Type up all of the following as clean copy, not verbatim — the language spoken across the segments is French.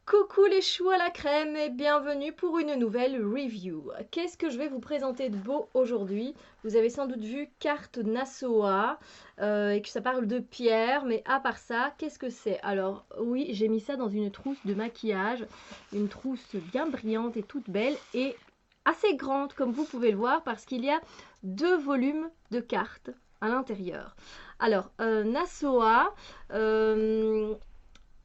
Coucou les choux à la crème et bienvenue pour une nouvelle review. Qu'est-ce que je vais vous présenter de beau aujourd'hui? Vous avez sans doute vu carte Nassauа et que ça parle de pierre, mais à part ça, qu'est-ce que c'est? Alors oui, j'ai mis ça dans une trousse de maquillage, une trousse bien brillante et toute belle et assez grande comme vous pouvez le voir parce qu'il y a deux volumes de cartes à l'intérieur. Alors Nassaua,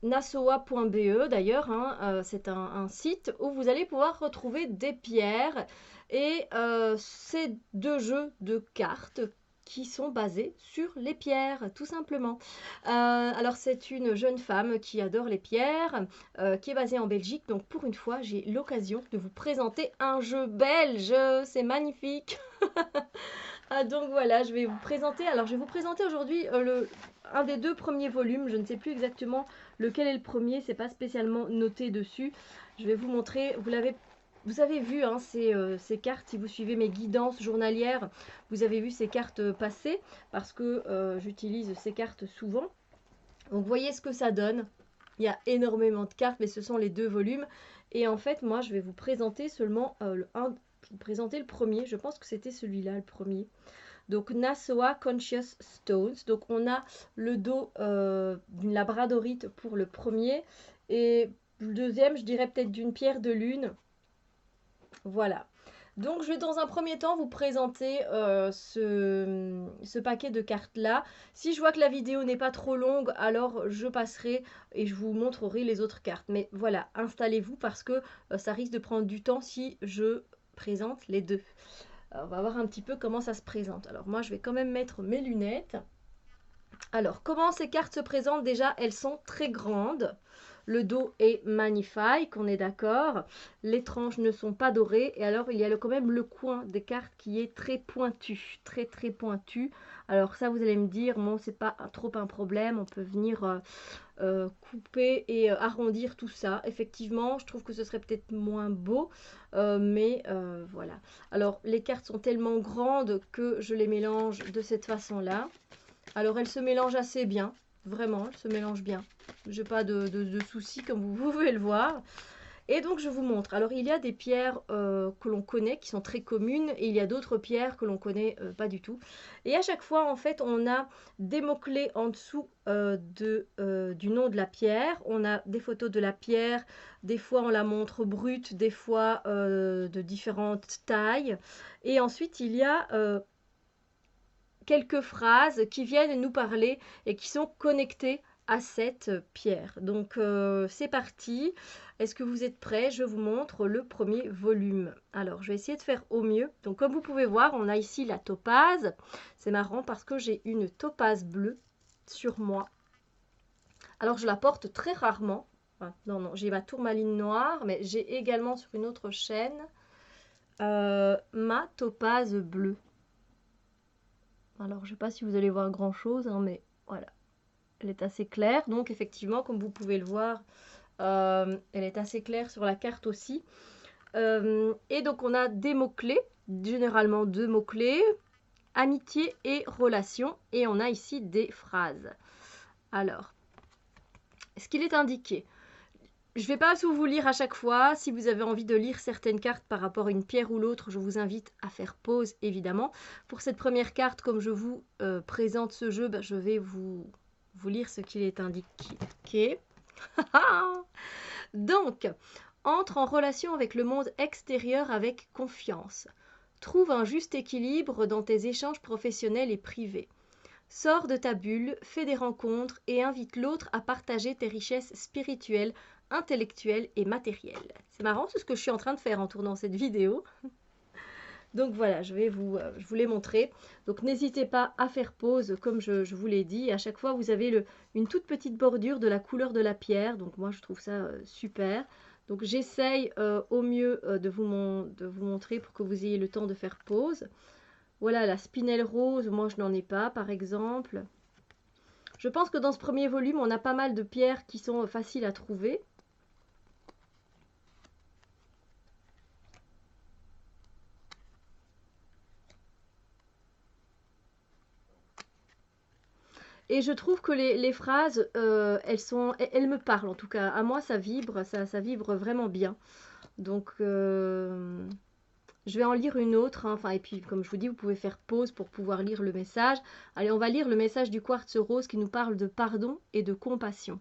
Nassaua.be d'ailleurs, hein, c'est un site où vous allez pouvoir retrouver des pierres et c'est deux jeux de cartes qui sont basés sur les pierres, tout simplement. Alors c'est une jeune femme qui adore les pierres, qui est basée en Belgique. Donc pour une fois, j'ai l'occasion de vous présenter un jeu belge. C'est magnifique. Donc voilà, je vais vous présenter. Alors je vais vous présenter aujourd'hui un des deux premiers volumes. Je ne sais plus exactement lequel est le premier. C'est pas spécialement noté dessus. Je vais vous montrer. Vous avez vu hein, ces cartes. Si vous suivez mes guidances journalières, vous avez vu ces cartes passer parce que j'utilise ces cartes souvent. Donc voyez ce que ça donne. Il y a énormément de cartes, mais ce sont les deux volumes. Et en fait, moi, je vais vous présenter seulement je vais vous présenter le premier. Je pense que c'était celui-là, le premier. Donc Nassaua Conscious Stones. Donc on a le dos d'une labradorite pour le premier. Et le deuxième, je dirais peut-être d'une pierre de lune. Voilà. Donc je vais dans un premier temps vous présenter ce paquet de cartes là. Si je vois que la vidéo n'est pas trop longue, alors je passerai et je vous montrerai les autres cartes. Mais voilà, installez-vous parce que ça risque de prendre du temps si je présente les deux. Alors, on va voir un petit peu comment ça se présente. Alors moi je vais quand même mettre mes lunettes. Alors comment ces cartes se présentent? Déjà elles sont très grandes. Le dos est magnifique, on est d'accord. Les tranches ne sont pas dorées. Et alors, il y a quand même le coin des cartes qui est très pointu. Très, très pointu. Alors ça, vous allez me dire, bon, c'est pas trop un problème. On peut venir couper et arrondir tout ça. Effectivement, je trouve que ce serait peut-être moins beau. Mais voilà. Alors, les cartes sont tellement grandes que je les mélange de cette façon-là. Alors, elles se mélangent assez bien. Vraiment, elles se mélangent bien. J'ai pas de soucis comme vous pouvez le voir. Et donc je vous montre. Alors il y a des pierres que l'on connaît, qui sont très communes, et il y a d'autres pierres que l'on connaît pas du tout. Et à chaque fois, en fait, on a des mots-clés en dessous du nom de la pierre. On a des photos de la pierre. Des fois, on la montre brute, des fois de différentes tailles. Et ensuite, il y a quelques phrases qui viennent nous parler et qui sont connectées à cette pierre. Donc c'est parti. Est-ce que vous êtes prêts? Je vous montre le premier volume. Alors je vais essayer de faire au mieux. Donc comme vous pouvez voir, on a ici la topaze. C'est marrant parce que j'ai une topaze bleue sur moi. Alors je la porte très rarement. Enfin, non, j'ai ma tourmaline noire, mais j'ai également sur une autre chaîne ma topaze bleue. Alors, je ne sais pas si vous allez voir grand chose, hein, mais voilà, elle est assez claire. Donc, effectivement, comme vous pouvez le voir, elle est assez claire sur la carte aussi. Et donc, on a des mots-clés, généralement deux mots-clés, amitié et relation. Et on a ici des phrases. Alors, ce qu'il est indiqué. Je ne vais pas vous lire à chaque fois. Si vous avez envie de lire certaines cartes par rapport à une pierre ou l'autre, je vous invite à faire pause, évidemment. Pour cette première carte, comme je vous présente ce jeu, je vais vous lire ce qu'il est indiqué. Donc, entre en relation avec le monde extérieur avec confiance. Trouve un juste équilibre dans tes échanges professionnels et privés. Sors de ta bulle, fais des rencontres et invite l'autre à partager tes richesses spirituelles, intellectuelles et matérielles. C'est marrant, c'est ce que je suis en train de faire en tournant cette vidéo. Donc voilà, je vous les montrer. Donc n'hésitez pas à faire pause, comme je vous l'ai dit. À chaque fois, vous avez une toute petite bordure de la couleur de la pierre. Donc moi, je trouve ça super. Donc j'essaye au mieux de vous montrer pour que vous ayez le temps de faire pause. Voilà, la spinelle rose, moi je n'en ai pas par exemple. Je pense que dans ce premier volume, on a pas mal de pierres qui sont faciles à trouver. Et je trouve que les phrases, elles me parlent en tout cas. À moi, ça vibre, ça vibre vraiment bien. Donc, je vais en lire une autre, hein. Enfin, et puis, comme je vous dis, vous pouvez faire pause pour pouvoir lire le message. Allez, on va lire le message du quartz rose qui nous parle de pardon et de compassion.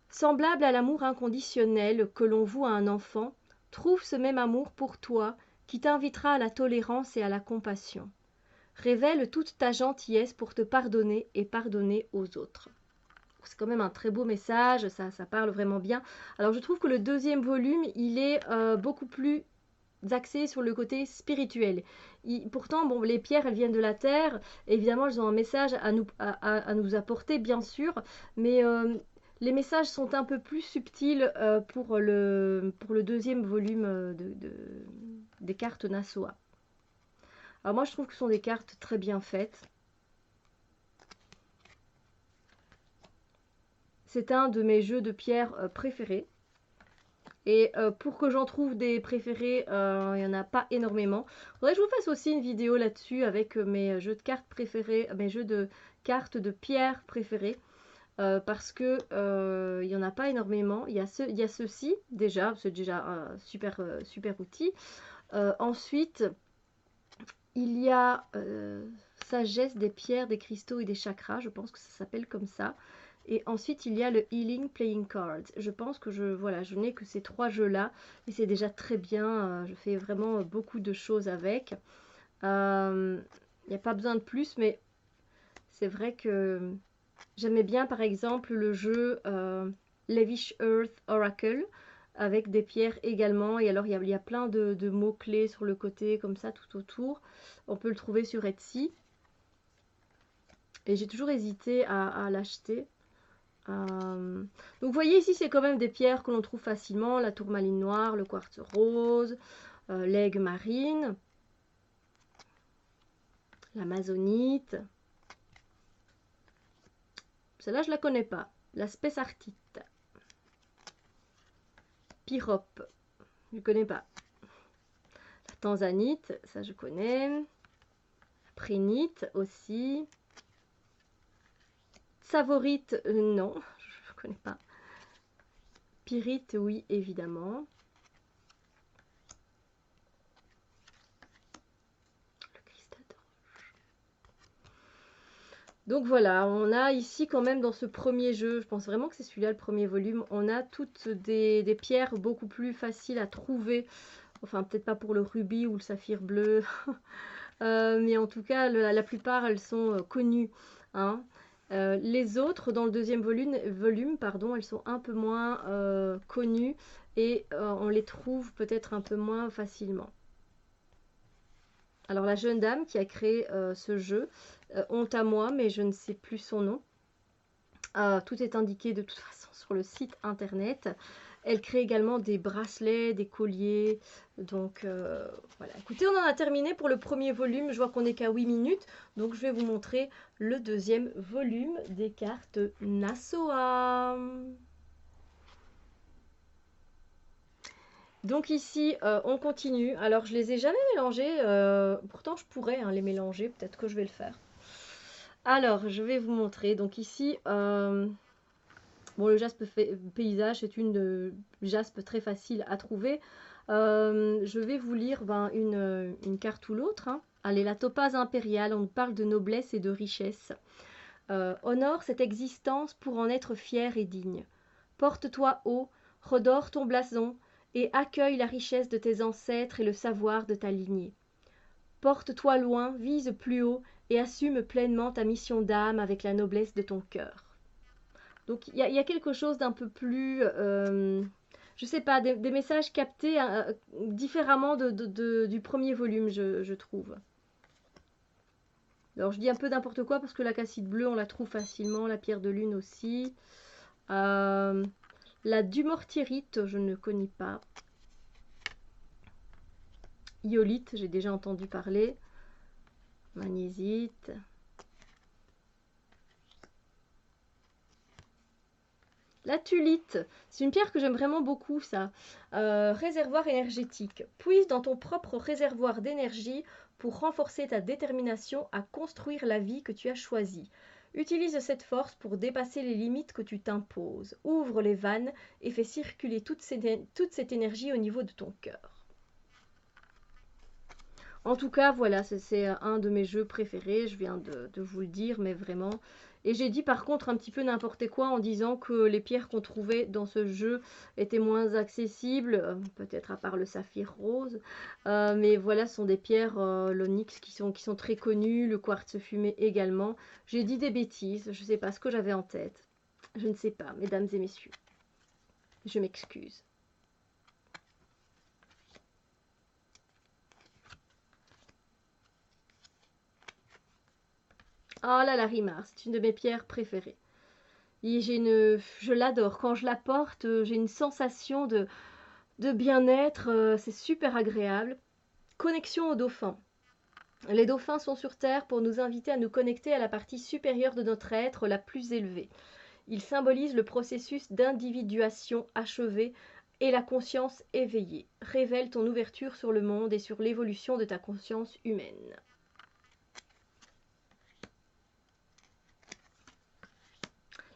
Semblable à l'amour inconditionnel que l'on voue à un enfant, trouve ce même amour pour toi qui t'invitera à la tolérance et à la compassion. Révèle toute ta gentillesse pour te pardonner et pardonner aux autres. C'est quand même un très beau message, ça parle vraiment bien. Alors je trouve que le deuxième volume, il est beaucoup plus axé sur le côté spirituel. Pourtant, bon, les pierres, elles viennent de la terre. Évidemment, elles ont un message à nous apporter, bien sûr. Mais les messages sont un peu plus subtils pour le deuxième volume des cartes Nasoa. Alors moi, je trouve que ce sont des cartes très bien faites. C'est un de mes jeux de pierre préférés. Et pour que j'en trouve des préférés, il n'y en a pas énormément. Faudrait que je vous fasse aussi une vidéo là-dessus avec mes jeux de cartes préférés, mes jeux de cartes de pierre préférés. Parce que il n'y en a pas énormément. Il y a ceci déjà, c'est déjà un super, super outil. Ensuite, il y a Sagesse des pierres, des cristaux et des chakras. Je pense que ça s'appelle comme ça. Et ensuite, il y a le Healing Playing Cards. Je pense que je n'ai que ces 3 jeux-là. Et c'est déjà très bien. Je fais vraiment beaucoup de choses avec. Il n'y a pas besoin de plus, mais c'est vrai que j'aimais bien, par exemple, le jeu Lavish Earth Oracle, avec des pierres également. Et alors, il y a plein de mots-clés sur le côté, comme ça, tout autour. On peut le trouver sur Etsy. Et j'ai toujours hésité à l'acheter. Donc vous voyez ici c'est quand même des pierres que l'on trouve facilement, la tourmaline noire, le quartz rose, l'aigle marine, l'amazonite. Celle-là je la connais pas. La spessartite, pyrope, je connais pas. La tanzanite, ça je connais. Prénite aussi. Savorite, non, je connais pas. Pyrite, oui, évidemment. Le cristal de roche. Donc voilà, on a ici quand même dans ce premier jeu, je pense vraiment que c'est celui-là le premier volume, on a toutes des pierres beaucoup plus faciles à trouver. Enfin, peut-être pas pour le rubis ou le saphir bleu. Mais en tout cas, la plupart, elles sont connues, hein. Les autres, dans le deuxième volume, pardon, elles sont un peu moins connues et on les trouve peut-être un peu moins facilement. Alors, la jeune dame qui a créé ce jeu, honte à moi, mais je ne sais plus son nom. Tout est indiqué de toute façon sur le site internet. Elle crée également des bracelets, des colliers. Donc voilà. Écoutez, on en a terminé pour le premier volume. Je vois qu'on n'est qu'à 8 minutes. Donc je vais vous montrer le deuxième volume des cartes Nasoa. Donc ici, on continue. Alors je les ai jamais mélangés. Pourtant je pourrais les mélanger. Peut-être que je vais le faire. Alors je vais vous montrer. Donc ici... bon, le jaspe paysage, c'est une jaspe très facile à trouver. Je vais vous lire une carte ou l'autre, hein. Allez, la topaze impériale, on nous parle de noblesse et de richesse. Honore cette existence pour en être fier et digne. Porte-toi haut, redore ton blason et accueille la richesse de tes ancêtres et le savoir de ta lignée. Porte-toi loin, vise plus haut et assume pleinement ta mission d'âme avec la noblesse de ton cœur. Donc il y a quelque chose d'un peu plus, je sais pas, des messages captés différemment du premier volume, je trouve. Alors je dis un peu n'importe quoi parce que la cassite bleue, on la trouve facilement, la pierre de lune aussi. La dumortierite, je ne connais pas. Iolite, j'ai déjà entendu parler. Magnésite. La tulite, c'est une pierre que j'aime vraiment beaucoup, ça. Réservoir énergétique. Puise dans ton propre réservoir d'énergie pour renforcer ta détermination à construire la vie que tu as choisie. Utilise cette force pour dépasser les limites que tu t'imposes. Ouvre les vannes et fais circuler toute cette énergie au niveau de ton cœur. En tout cas, voilà, c'est un de mes jeux préférés, je viens de vous le dire, mais vraiment. Et j'ai dit par contre un petit peu n'importe quoi en disant que les pierres qu'on trouvait dans ce jeu étaient moins accessibles, peut-être à part le saphir rose. Mais voilà, ce sont des pierres, l'onyx, qui sont très connues, le quartz fumé également. J'ai dit des bêtises, je ne sais pas ce que j'avais en tête. Je ne sais pas, mesdames et messieurs. Je m'excuse. Oh là, la Rimar, c'est une de mes pierres préférées. Je l'adore. Quand je la porte, j'ai une sensation de bien-être. C'est super agréable. Connexion aux dauphins. Les dauphins sont sur Terre pour nous inviter à nous connecter à la partie supérieure de notre être, la plus élevée. Ils symbolisent le processus d'individuation achevé et la conscience éveillée. Révèle ton ouverture sur le monde et sur l'évolution de ta conscience humaine.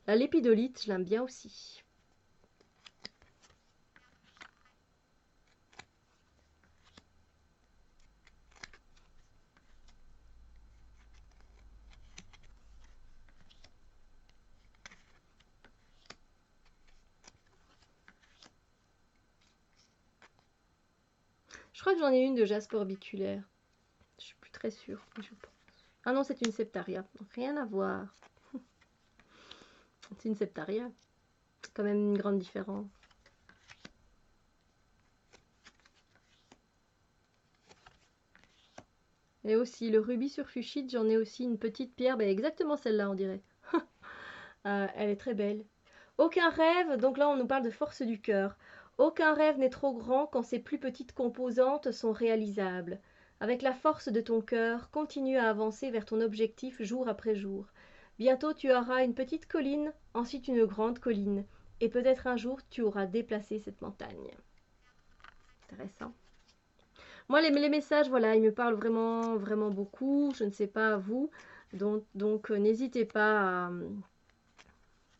La lépidolite, je l'aime bien aussi. Je crois que j'en ai une de jaspe orbiculaire. Je suis plus très sûre, mais je pense. Ah non, c'est une septaria. Rien à voir. C'est une septaria. Quand même une grande différence. Et aussi, le rubis sulfuchide, j'en ai aussi une petite pierre. Ben, exactement celle-là, on dirait. Elle est très belle. Aucun rêve, donc là on nous parle de force du cœur. Aucun rêve n'est trop grand quand ses plus petites composantes sont réalisables. Avec la force de ton cœur, continue à avancer vers ton objectif jour après jour. Bientôt tu auras une petite colline, ensuite une grande colline. Et peut-être un jour tu auras déplacé cette montagne. Intéressant. Moi les messages, voilà, ils me parlent vraiment, vraiment beaucoup. Je ne sais pas à vous. Donc n'hésitez pas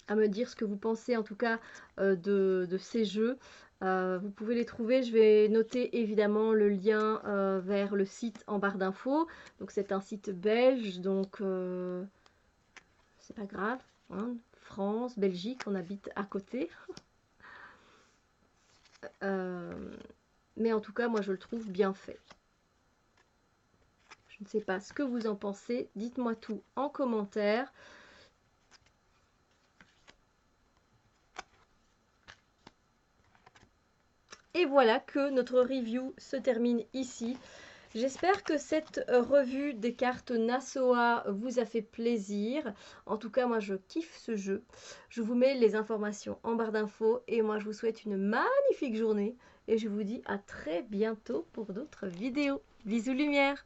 à me dire ce que vous pensez en tout cas de ces jeux. Vous pouvez les trouver, je vais noter évidemment le lien vers le site en barre d'infos. Donc c'est un site belge, donc c'est pas grave. Hein. France, Belgique, on habite à côté. Mais en tout cas, moi je le trouve bien fait. Je ne sais pas ce que vous en pensez, dites-moi tout en commentaire. Et voilà que notre review se termine ici. J'espère que cette revue des cartes Nasoa vous a fait plaisir. En tout cas, moi, je kiffe ce jeu. Je vous mets les informations en barre d'infos. Et moi, je vous souhaite une magnifique journée. Et je vous dis à très bientôt pour d'autres vidéos. Bisous lumière!